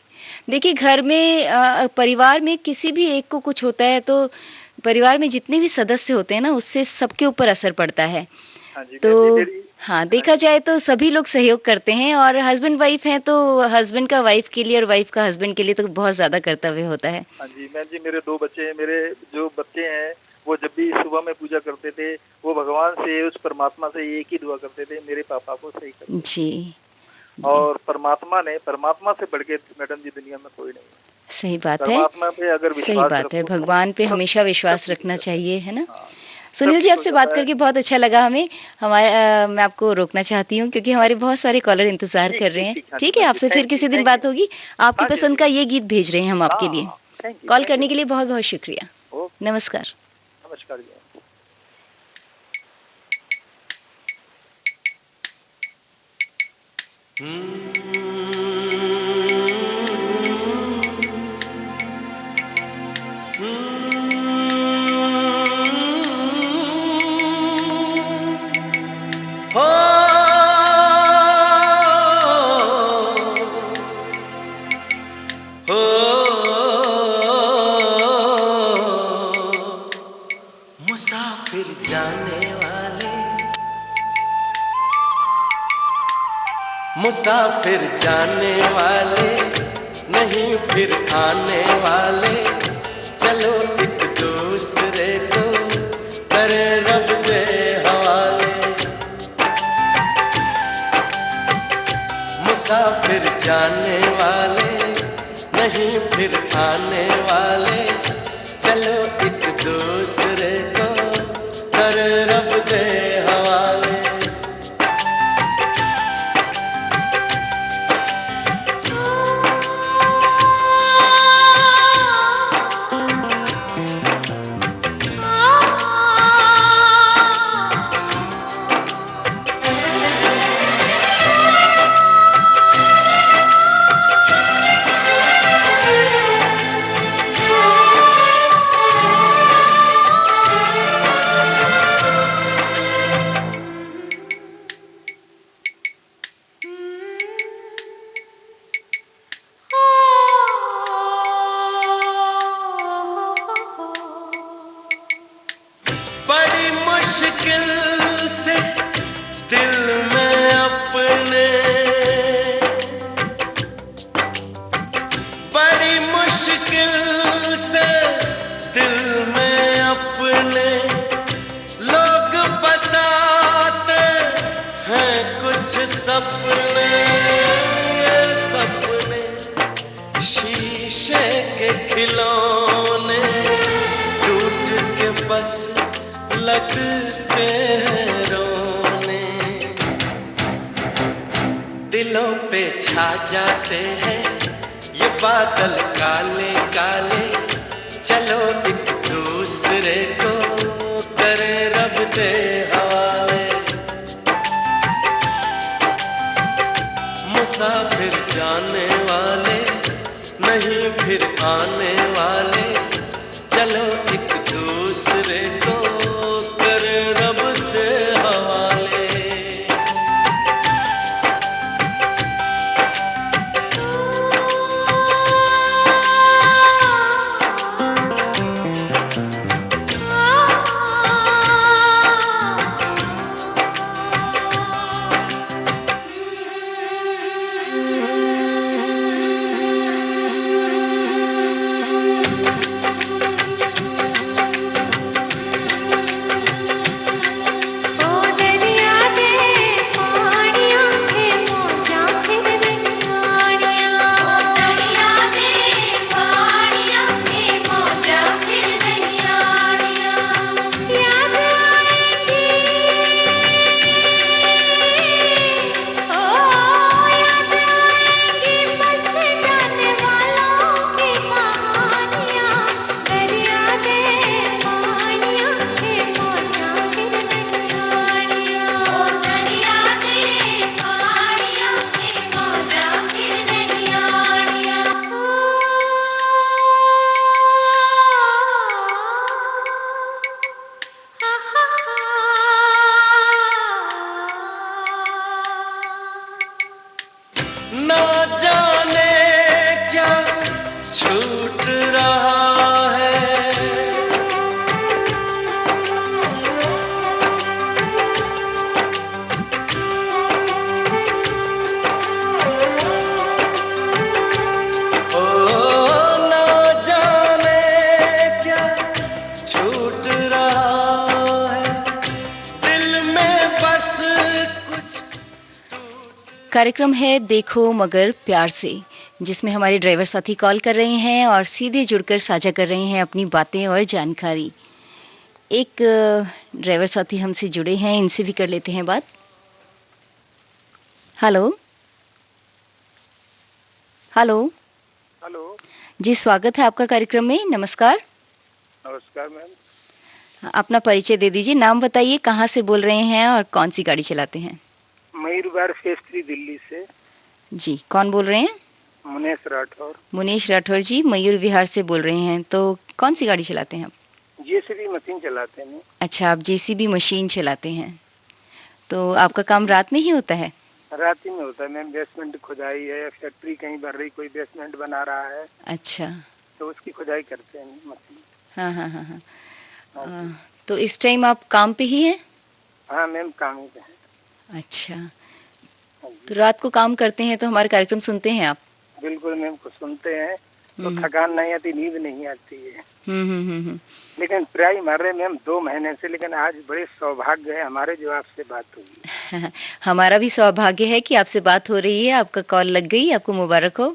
देखिए, घर में परिवार में किसी भी एक को कुछ होता है तो परिवार में जितने भी सदस्य होते हैं ना, उससे सबके ऊपर असर पड़ता है। हाँ जी, तो हाँ, देखा जाए तो सभी लोग सहयोग करते हैं, और हस्बैंड वाइफ हैं तो हस्बैंड का वाइफ के लिए और वाइफ का हस्बैंड के लिए तो बहुत ज़्यादा कर्तव्य होता है। हाँ जी मैम जी, मेरे 2 बच्चे हैं। मेरे जो बच्चे हैं वो जब भी सुबह में पूजा करते थे, वो भगवान से, उस परमात्मा से एक ही दुआ करते थे, मेरे पापा को सही कर। जी। और परमात्मा से बढ़ के मैडम जी दुनिया में कोई नहीं है। सही बात है। परमात्मा पे अगर सही विश्वास बात है, रखो, भगवान पे हमेशा विश्वास रखना चाहिए, है ना? हाँ। सुनील जी, आपसे बात करके बहुत अच्छा लगा हमें। मैं आपको रोकना चाहती हूँ क्योंकि हमारे बहुत सारे कॉलर इंतजार कर रहे हैं। ठीक है, आपसे फिर किसी दिन बात होगी। आपकी पसंद का ये गीत भेज रहे हैं हम आपके लिए। कॉल करने के लिए बहुत बहुत शुक्रिया। नमस्कार। नमस्कार जी। मुसाफिर जाने वाले, मुसाफिर जाने वाले, नहीं फिर आने वाले, चलो एक दूसरे को करे रब के हवाले। मुसाफिर जाने वाले, नहीं फिर आने वाले, चलो एक दूसरे को करे रब के हवाले। बड़ी मुश्किल से दिल में अब सपने सपने शीशे के खिलौने टूट के बस लगते हैं रोने, दिलों पे छा जाते हैं ये बादल काले काले, चलो एक दूसरे को करे रब दे हवाले। मुसाफिर जाने वाले नहीं फिर आने वाले, चलो एक दूसरे को करे रब दे हवाले। ना जाने क्या छूट रहा है, ओ ना जाने क्या छूट रहा है, दिल में बस कुछ। कार्यक्रम है देखो मगर प्यार से, जिसमें हमारे ड्राइवर साथी कॉल कर रहे हैं और सीधे जुड़कर साझा कर रहे हैं अपनी बातें और जानकारी। एक ड्राइवर साथी हमसे जुड़े हैं, इनसे भी कर लेते हैं बात। Hello hello hello. जी, स्वागत है आपका कार्यक्रम में। नमस्कार। नमस्कार मैम। अपना परिचय दे दीजिए, नाम बताइए, कहाँ से बोल रहे हैं और कौन सी गाड़ी चलाते हैं? मयूर विहार फेज 3 दिल्ली से। जी, कौन बोल रहे हैं? मुनेश राठौर। मुनेश राठौर जी, मयूर विहार से बोल रहे हैं। तो कौन सी गाड़ी चलाते हैं आप? जेसीबी मशीन चलाते हैं। अच्छा, आप जेसीबी मशीन चलाते हैं। तो आपका काम रात में ही होता है? रात ही में होता है मैम। बेसमेंट खुदाई है, फैक्ट्री कहीं भर रही, कोई बेसमेंट बना रहा है अच्छा, तो उसकी खुदाई करते हैं मशीन। हाँ हाँ हाँ हाँ। तो इस टाइम आप काम पे ही हैं? हाँ मैम, काम ही पे है। अच्छा, तो रात को काम करते हैं तो हमारा कार्यक्रम सुनते हैं आप? बिल्कुल मैम, को सुनते हैं तो थकान नहीं आती, नींद नहीं आती है। लेकिन ट्राई मार रहे मैम 2 महीने से, लेकिन आज बड़े सौभाग्य है हमारे जो आपसे बात हुई। हमारा भी सौभाग्य है कि आपसे बात हो रही है, आपका कॉल लग गई, आपको मुबारक हो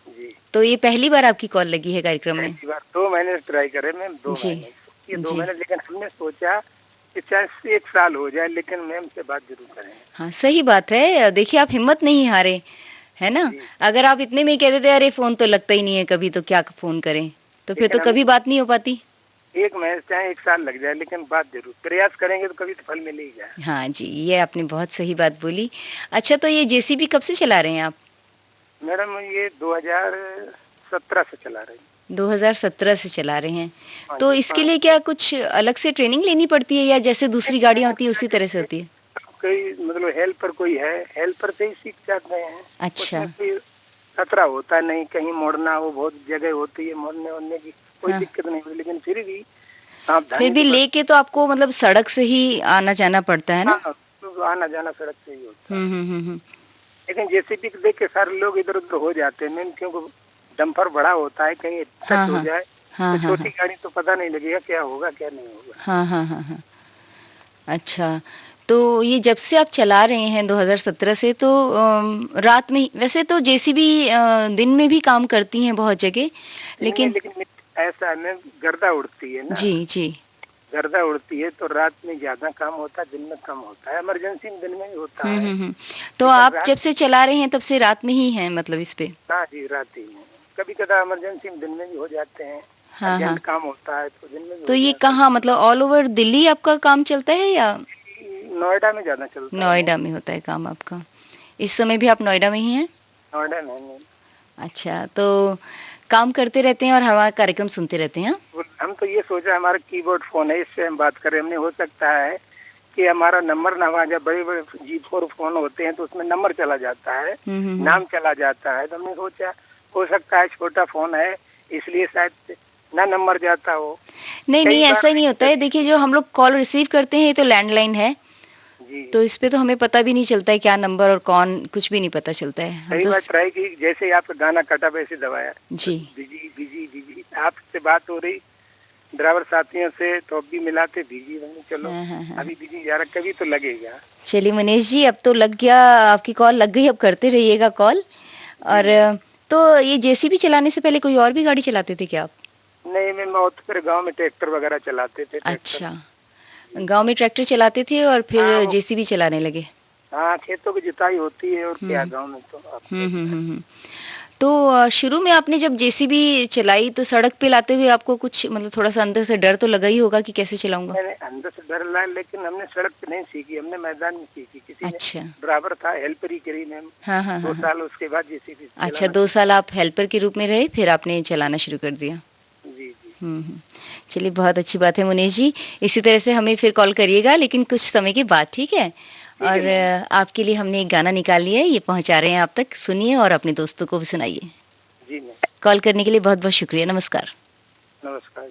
जी। तो ये पहली बार आपकी कॉल लगी है कार्यक्रम में? पहली बार। 2 महीने से ट्राई करे मैम, 2 महीने ये 2 महीने, लेकिन हमने सोचा कि चाहे 1 साल हो जाए लेकिन मैम से बात जरूर करें। हाँ, सही बात है। देखिए, आप हिम्मत नहीं हारे, है ना? अगर आप इतने में ही कह देते अरे फोन तो लगता ही नहीं है कभी, तो क्या फोन करें, तो फिर तो कभी बात नहीं हो पाती। 1 महीने चाहे 1 साल लग जाए, लेकिन बात जरूर प्रयास करेंगे तो कभी तो फल मिल ही जाए। हाँ जी, ये आपने बहुत सही बात बोली। अच्छा, तो ये जेसीबी कब से चला रहे हैं आप? मैडम ये 2017 से चला रहे हैं। 2017 से चला रहे हैं। तो इसके लिए क्या कुछ अलग से ट्रेनिंग लेनी पड़ती है या जैसे दूसरी गाड़ियाँ होती है उसी तरह से होती है? कोई मतलब हेल्पर कोई है, हेल्पर से ही सीख जाते हैं। अच्छा, खतरा होता नहीं, कहीं मोड़ना हो, बहुत जगह होती है मोड़ने वोड़ने की, कोई दिक्कत नहीं होती, लेकिन फिर भी लेके तो आपको मतलब सड़क से ही आना जाना पड़ता है ना? तो आना जाना सड़क से ही होता है। लेकिन जेसीबी देख के सारे लोग इधर उधर हो जाते हैं मैम, क्योंकि डंपर बड़ा होता है, कहीं टच हो जाए तो छोटी गाड़ी तो पता नहीं लगेगा क्या होगा क्या नहीं होगा। हाँ हाँ हाँ हाँ। अच्छा, तो ये जब से आप चला रहे हैं 2017 से, तो रात में वैसे तो जेसीबी दिन में भी काम करती हैं बहुत जगह, लेकिन ऐसा है, गर्दा उड़ती है ना। जी जी, गर्दा उड़ती है तो रात में ज्यादा काम होता है, दिन में कम होता है। इमरजेंसी में दिन में ही होता है। तो आप जब से चला रहे हैं तब से रात में ही हैं मतलब इस पे? हाँ जी, रात ही में। कभी कदा इमरजेंसी में दिन में भी हो जाते हैं। हाँ, काम होता है तो दिन में भी। तो ये कहाँ मतलब ऑल ओवर दिल्ली आपका काम चलता है या नोएडा में ज्यादा चलता है? नोएडा में होता है काम आपका। इस समय भी आप नोएडा में ही हैं? नोएडा में। अच्छा, तो काम करते रहते हैं और हमारा कार्यक्रम सुनते रहते हैं? हम तो ये सोचा हमारा कीबोर्ड फोन है, इससे हम बात करें। हमने हो सकता है कि हमारा नंबर ना आ जाए, बड़े बड़े G4 फोन होते हैं तो उसमें नंबर चला जाता है, नाम चला जाता है। तो हमने सोचा हो सकता है छोटा फोन है इसलिए शायद ना नंबर जाता हो। नहीं, ऐसा ही नहीं होता है। देखिए, जो हम लोग कॉल रिसीव करते हैं ये तो लैंडलाइन है जी, तो इस पे तो हमें पता भी नहीं चलता है क्या नंबर और कौन, कुछ भी नहीं पता चलता है। कई बार ट्राई की, जैसे आपका गाना कटा वैसे दबाया जी। बिजी बिजी बिजी, आपसे बात हो रही ड्राइवर साथियों से तो अब भी मिलाते बिजी, चलो अभी बिजी जा रहा, कभी तो लगेगा। चलिए मनीष जी, अब तो लग गया, आपकी कॉल लग गई, अब करते रहिएगा कॉल। और तो ये जेसीबी चलाने से पहले कोई और भी गाड़ी चलाते थे क्या आप? नहीं, मैं फिर गांव में ट्रैक्टर वगैरह चलाते थे। अच्छा, गांव में ट्रैक्टर चलाते थे और फिर जेसीबी चलाने लगे। हाँ, खेतों की जुताई होती है और क्या गांव में तो। तो शुरू में आपने जब जेसीबी चलाई तो सड़क पे लाते हुए आपको कुछ मतलब थोड़ा सा अंदर से डर तो लगा ही होगा कि कैसे चलाऊंगा? नहीं, अंदर से डर लगा, लेकिन हमने सड़क पे नहीं सीखी, हमने मैदान में सीखी। किसी अच्छा, ड्राइवर था, हेल्पर ही करी मैम। हाँ, 2 साल उसके बाद जेसीबी। अच्छा, 2 साल आप हेल्पर के रूप में रहे, फिर आपने चलाना शुरू कर दिया। जी। चलिए, बहुत अच्छी बात है मुनीष जी। इसी तरह से हमें फिर कॉल करिएगा, लेकिन कुछ समय के बाद, ठीक है? और आपके लिए हमने एक गाना निकाल लिया है, ये पहुंचा रहे हैं आप तक, सुनिए और अपने दोस्तों को भी सुनाइए। जी, कॉल करने के लिए बहुत बहुत शुक्रिया। नमस्कार। नमस्कार।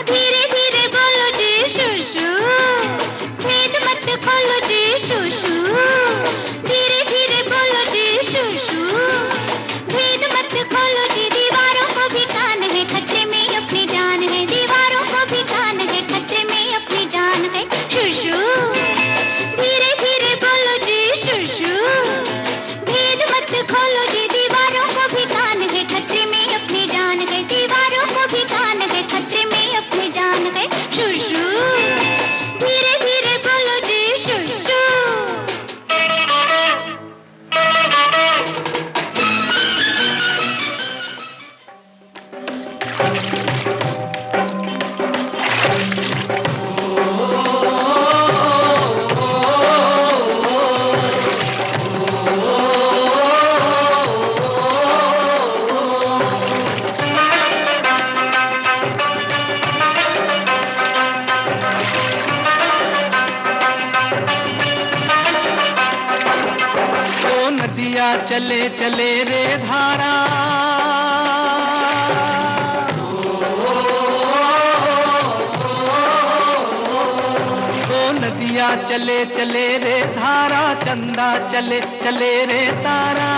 धीरे धीरे बोलो जी शुशु, भेद मत खोलो जी शुशु। धीरे धीरे बोलो जी शुशु, भेद मत खोलो जी। दीवारों को भी कान है, खतरे में अपनी जान है। दीवारों को भी कान है, खतरे में अपनी जान है। शुशु, धीरे धीरे बोलो जी शुशु, भेद मत खोलो जी। दीवारों को भी कान है, खतरे में अपनी जान है। दीवारों को भी कान है, खतरे में अपनी जान है। शुशु, धीरे धीरे बोलो जी शुशु। चले चले रे धारा, ओ नदियाँ चले चले रे धारा, चंदा चले चले रे तारा।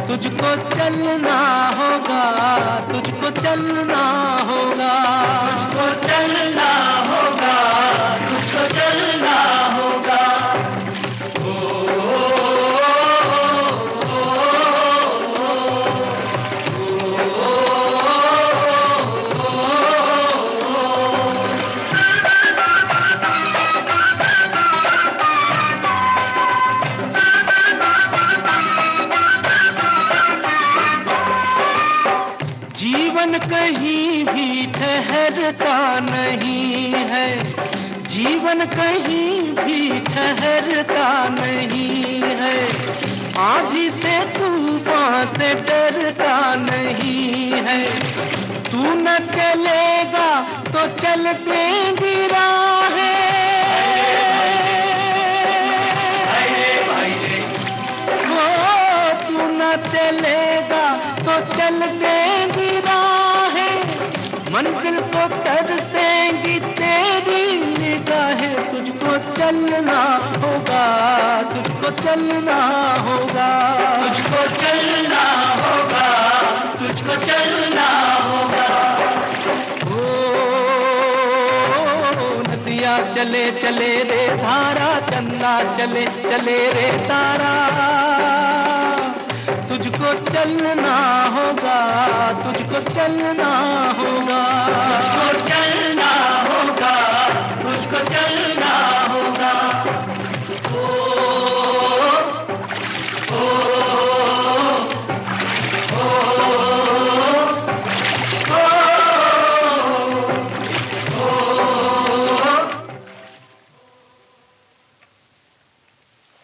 तुझको चलना होगा, तुझको चलना होगा, तुझको चलना होगा, तुझको चलना होगा। जीवन कहीं भी ठहरता नहीं है, जीवन कहीं भी ठहरता नहीं है, आंधी से तूफान से डरता नहीं है। तू न चलेगा तो चल देंगी राहें, तू न चलेगा तो चल देंगी राहें, मंजिल को तरसेंगी तेरी निगाहें। तुझको चलना होगा, तुझको चलना होगा, तुझको चलना होगा, तुझको चलना होगा। ओ नदियाँ चले चले रे धारा, चंदा चले चले रे तारा, तुझको चलना होगा, तुझको चलना होगा, तुझको चलना होगा, तुझको चलना होगा।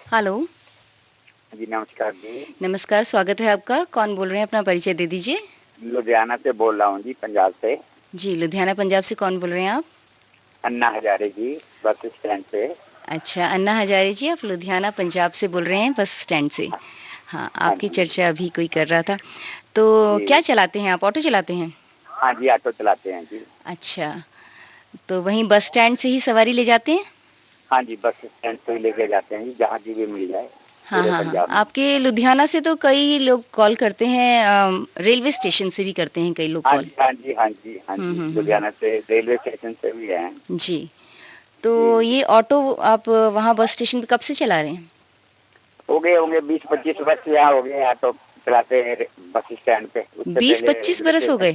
हेलो जी नमस्कार जी। नमस्कार, स्वागत है आपका। कौन बोल रहे हैं, अपना परिचय दे दीजिए। लुधियाना से बोल रहा हूँ जी, पंजाब से। जी, लुधियाना पंजाब से कौन बोल रहे हैं आप? अन्ना हजारे जी, बस स्टैंड से। अच्छा, अन्ना हजारे जी, आप लुधियाना पंजाब से बोल रहे हैं, बस स्टैंड से। हाँ, आपकी चर्चा अभी कोई कर रहा था। तो क्या चलाते हैं आप, ऑटो चलाते हैं? हाँ जी, ऑटो चलाते हैं जी। अच्छा, तो वहीं बस स्टैंड से ही सवारी ले जाते हैं? हाँ जी, बस स्टैंड से ही लेके जाते हैं जी, जहाँ की भी मिल जाए। हाँ हाँ हाँ। आपके लुधियाना से तो कई लोग कॉल करते हैं, रेलवे स्टेशन से भी करते हैं कई लोग कॉल। हाँ जी हाँ जी हाँ जी, लुधियाना से रेलवे स्टेशन से भी हैं जी। तो ये ऑटो आप वहाँ बस स्टेशन पे कब से चला रहे हैं? हो गए होंगे 20-25 वर्ष यहाँ हो गए ऑटो चलाते हैं बस स्टैंड पे। 20-25 बरस हो गए?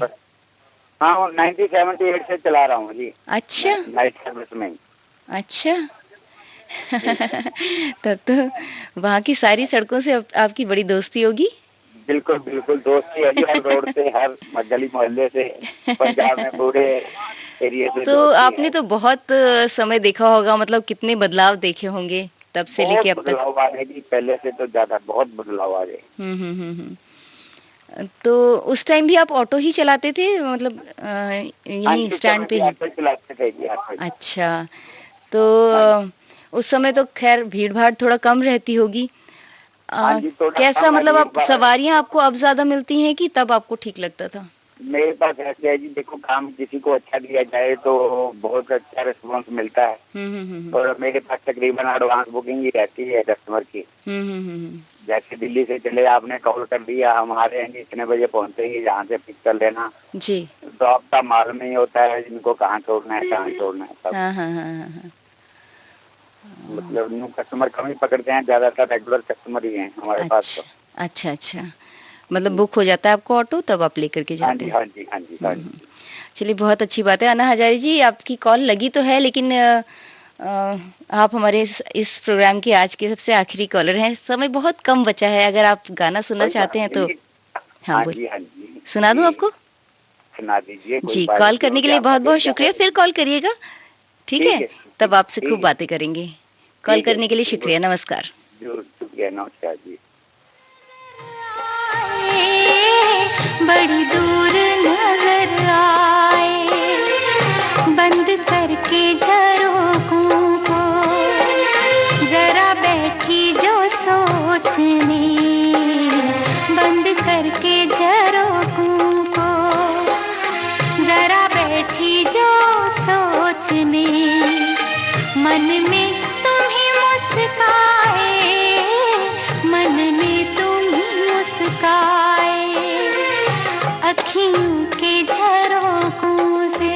हाँ, 1978 से चला रहा हूँ जी। अच्छा, नाइट सर्विस में। अच्छा। तब तो वहाँ की सारी सड़कों से आपकी बड़ी दोस्ती होगी? बिल्कुल बिल्कुल, दोस्ती है जी, हर रोड से, हर गली मोहल्ले से, पंजाब में पूरे एरिया से। तो आपने तो बहुत समय देखा होगा, मतलब कितने बदलाव देखे होंगे तब से लेके अब तक। बदलाव आ गए जी, पहले से तो ज्यादा बहुत बदलाव आ गए। तो उस टाइम भी आप ऑटो ही चलाते थे, मतलब यहीं स्टैंड पे ही? चलाते थे जी। अच्छा, तो उस समय तो खैर भीड़ भाड़ थोड़ा कम रहती होगी। कैसा, मतलब आप सवारियां आपको अब ज्यादा मिलती हैं कि तब आपको ठीक लगता था? मेरे पास ऐसे है जी, देखो काम किसी को अच्छा दिया जाए तो बहुत अच्छा रिस्पॉन्स मिलता है। और मेरे पास तकरीबन एडवांस बुकिंग ही रहती है कस्टमर की। जैसे दिल्ली से चले, आपने कॉल कर दिया, हमारे यहाँ इतने बजे पहुँचेंगे, यहाँ से पिक कर लेना जी। तो आपका मालूम नहीं होता है जिनको कहाँ छोड़ना है, कहाँ छोड़ना है सब। हाँ। मतलब न्यू कस्टमर कम ही पकड़ते हैं, ज्यादातर रेगुलर कस्टमर ही हैं हमारे पास। अच्छा, मतलब बुक हो जाता है आपको ऑटो, तब आप लेकर के जाते हैं? हाँ जी हाँ जी हाँ जी। चलिए, बहुत अच्छी बात है। अन्ना हजारे जी, आपकी कॉल लगी तो है, लेकिन आप हमारे इस प्रोग्राम के आज के सबसे आखिरी कॉलर हैं। समय बहुत कम बचा है, अगर आप गाना सुनना चाहते हैं तो हाँ बोलिए, सुना दूं आपको? सुना दीजिए जी। कॉल करने के लिए बहुत बहुत शुक्रिया, फिर कॉल करिएगा, ठीक है? तब आपसे खूब बातें करेंगे। कॉल करने के लिए शुक्रिया, नमस्कार। शुक्रिया, नमस्कार जी। बड़ी दूर नजर आए, बंद करके झरोखों को, जरा बैठी जो सोचने, बंद करके झरोखों को, जरा बैठी जो सोचने, मन में तुम ही मुस्काए, मन में तुम ही मुस्काए, अखियों के झरोखों से।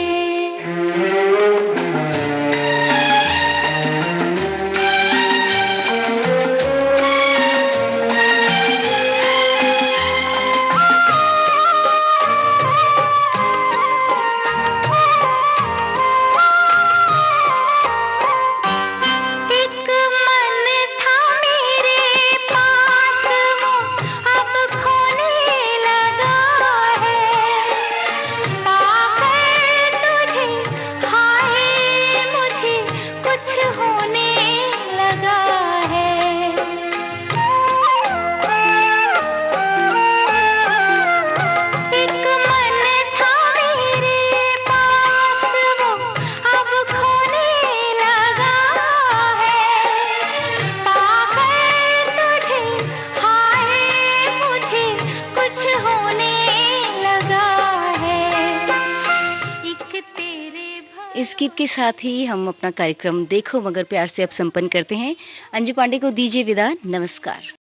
गीत के साथ ही हम अपना कार्यक्रम देखो मगर प्यार से अब संपन्न करते हैं। अंजू पांडे को दीजिए विदा, नमस्कार।